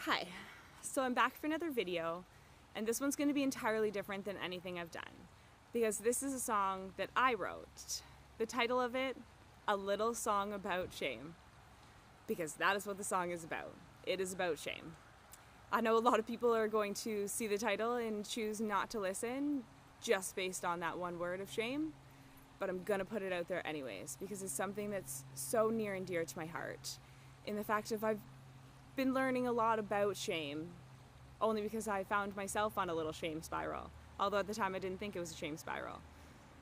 Hi, so I'm back for another video, and this one's going to be entirely different than anything I've done, because this is a song that I wrote. The title of it, A Little Song About Shame, because that is what the song is about. It is about shame. I know a lot of people are going to see the title and choose not to listen just based on that one word of shame, but I'm going to put it out there anyways, because it's something that's so near and dear to my heart. In the fact of I've been learning a lot about shame only because I found myself on a little shame spiral, although at the time I didn't think it was a shame spiral.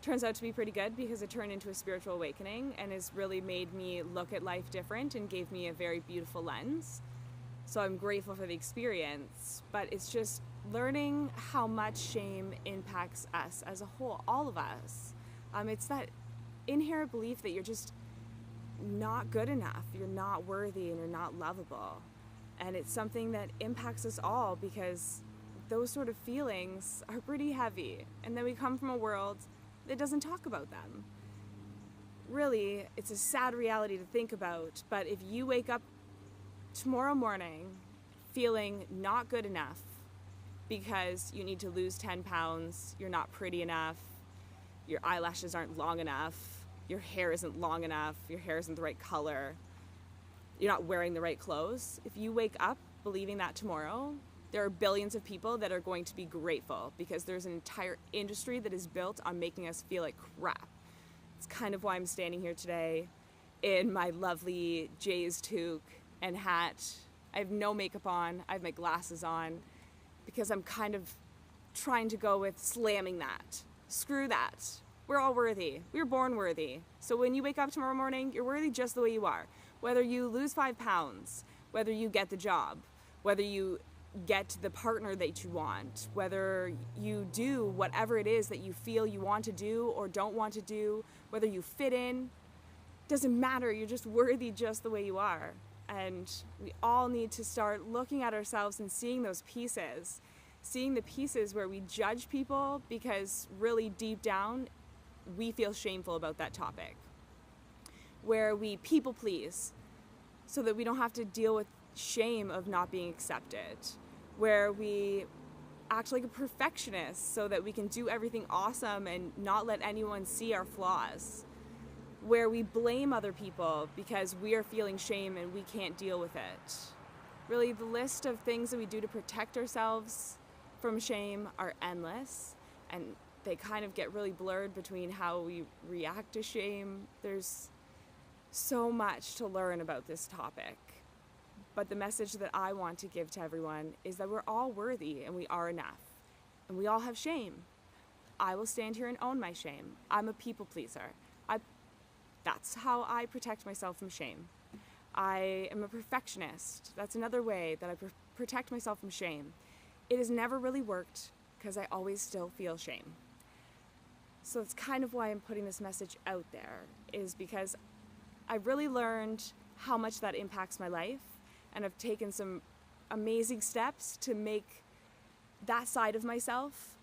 Turns out to be pretty good because it turned into a spiritual awakening and has really made me look at life different and gave me a very beautiful lens. So I'm grateful for the experience, but it's just learning how much shame impacts us as a whole, all of us. It's that inherent belief that you're just not good enough, you're not worthy, and you're not lovable. And it's something that impacts us all because those sort of feelings are pretty heavy. And then we come from a world that doesn't talk about them. Really, it's a sad reality to think about, but if you wake up tomorrow morning feeling not good enough because you need to lose 10 pounds, you're not pretty enough, your eyelashes aren't long enough, your hair isn't long enough, your hair isn't the right color, you're not wearing the right clothes. If you wake up believing that tomorrow, there are billions of people that are going to be grateful because there's an entire industry that is built on making us feel like crap. It's kind of why I'm standing here today in my lovely Jay's toque and hat. I have no makeup on, I have my glasses on, because I'm kind of trying to go with slamming that. Screw that. We're all worthy. We were born worthy. So when you wake up tomorrow morning, you're worthy just the way you are. Whether you lose 5 pounds, whether you get the job, whether you get the partner that you want, whether you do whatever it is that you feel you want to do or don't want to do, whether you fit in, doesn't matter. You're just worthy just the way you are. And we all need to start looking at ourselves and seeing those pieces, seeing the pieces where we judge people because really deep down, we feel shameful about that topic, where we people please so that we don't have to deal with shame of not being accepted, where we act like a perfectionist so that we can do everything awesome and not let anyone see our flaws, where we blame other people because we are feeling shame and we can't deal with it. Really, the list of things that we do to protect ourselves from shame are endless, and they kind of get really blurred between how we react to shame. There's so much to learn about this topic. But the message that I want to give to everyone is that we're all worthy and we are enough. And we all have shame. I will stand here and own my shame. I'm a people pleaser. That's how I protect myself from shame. I am a perfectionist. That's another way that I protect myself from shame. It has never really worked because I always still feel shame. So it's kind of why I'm putting this message out there, is because I've really learned how much that impacts my life, and I've taken some amazing steps to make that side of myself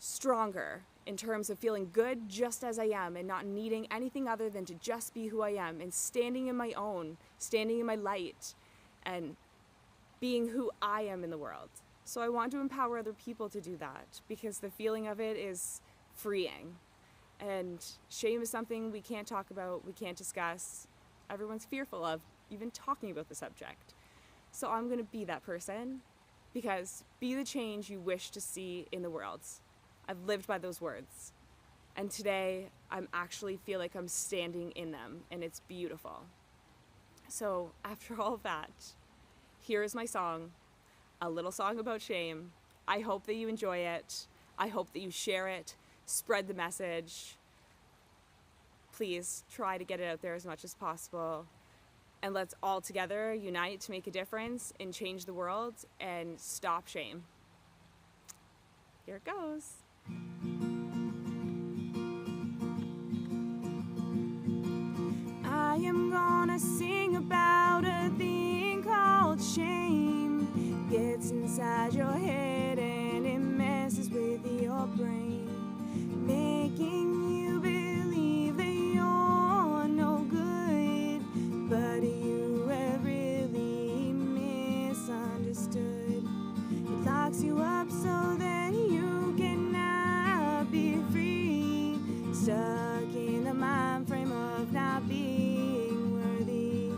stronger in terms of feeling good just as I am and not needing anything other than to just be who I am and standing in my own, standing in my light and being who I am in the world. So I want to empower other people to do that because the feeling of it is freeing. And shame is something we can't talk about, we can't discuss. Everyone's fearful of even talking about the subject. So I'm going to be that person, because be the change you wish to see in the world. I've lived by those words. And today I'm actually feel like I'm standing in them, and it's beautiful. So after all of that, here is my song, A Little Song About Shame. I hope that you enjoy it. I hope that you share it. Spread the message. Please try to get it out there as much as possible. And let's all together unite to make a difference and change the world and stop shame. Here it goes. I am gonna sing about a thing called shame. Gets inside your head and it messes with your brain, making you believe that you're no good, but you have really missed locks you up so that you cannot be free, stuck in the mind frame of not being worthy.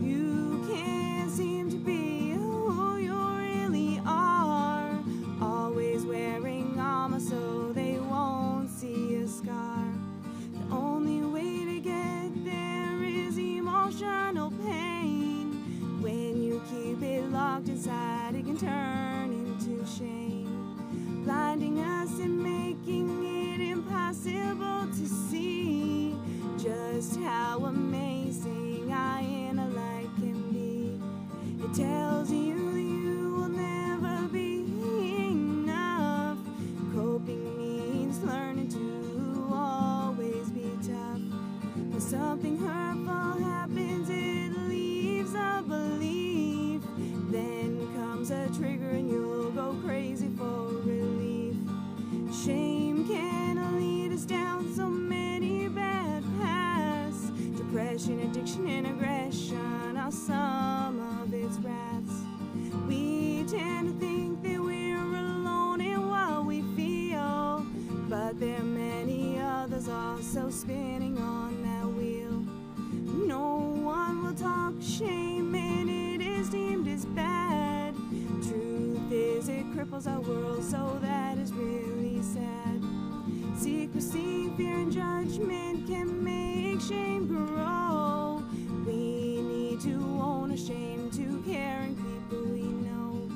You can't seem to be who you really are, always wearing armor so they won't see a scar. The only way to get there is emotional pain. When you keep it locked inside, it can turn into shame, blinding us and making it impossible to see just how amazing our inner light can be. It tells you you will never be enough. Coping means learning to always be tough. When something hurtful happens, it leaves a belief. Then comes a trigger and you'll go crazy for relief. Shame can lead us down so many bad paths. Depression, addiction, and aggression are some of its wraths. We tend to think that we're alone in what we feel, but there are many others also spinning on that wheel. No one will talk shame, and it is deemed as bad. Truth is, it cripples our world, so that is really sad. Secrecy, fear, and judgment can make shame grow. We need to own our shame to caring people we know.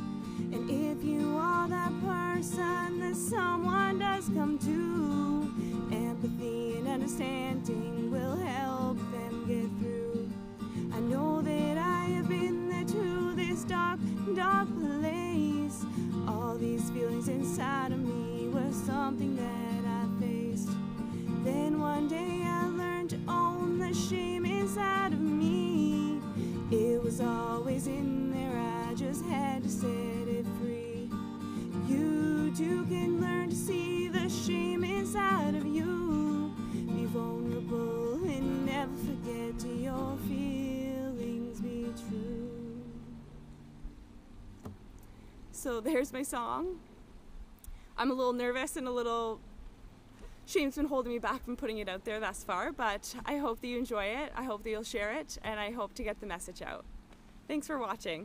And if you are that person that someone does come to, empathy and understanding will help them get through. I know that I have been there to this dark, dark place. All these feelings inside of me were something that I faced. Then one day I learned to own the shame inside of me. It was always in there, I just had to set it free. You too can learn to see the shame inside of you. Be vulnerable and never forget to your feelings be true. So there's my song. I'm a little nervous and a little shame's been holding me back from putting it out there thus far, but I hope that you enjoy it. I hope that you'll share it, and I hope to get the message out. Thanks for watching.